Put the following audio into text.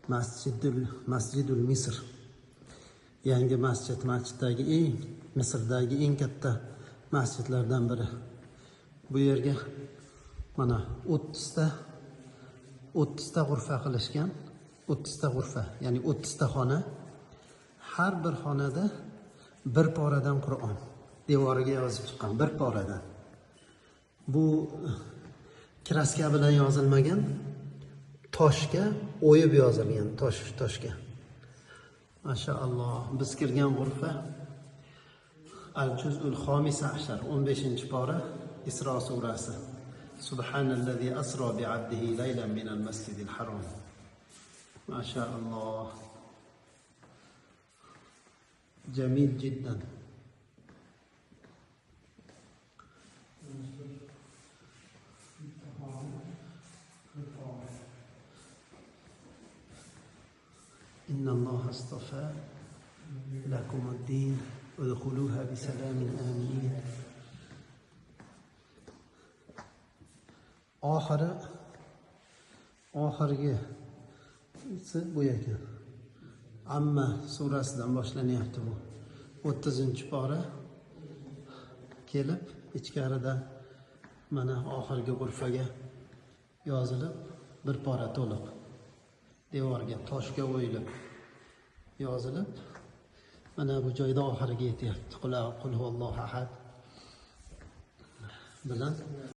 Masjidul Misr. Yangi masjiddagi Misrdagi eng katta masjidlardan biri. Bu yerga mana 30 ta g'urfa qilishgan. 30 ta g'urfa, ya'ni 30 ta xona. Har bir xonada bir poradan Qur'on devoriga yozib chiqqan, bir poradan. Bu kraska bilan yozilmagan, toshga o'yib yozilgan, toshga. Mashaalloh, biz kirgan g'urfa Al-Juz'ul Xomisa ashar, 15-pora, Isro surasi. Subhanallazi asro bi 'abdihi laylan minal masjidil harom. Mashaalloh. Jamil jiddan. Inna Allah astafa lakum ad-din udkhuluha bi salamin amin. Oxirgi bu ekan. Amma surasidan boshlanyapti bu. 30-pora kelib, ichkarida mana oxirgi g'urfaga yozilib, bir pora to'liq devorga toshga o'yilib yozilib, mana bu joyda oxiriga yetyapti. Qul huvallohu ahad bilan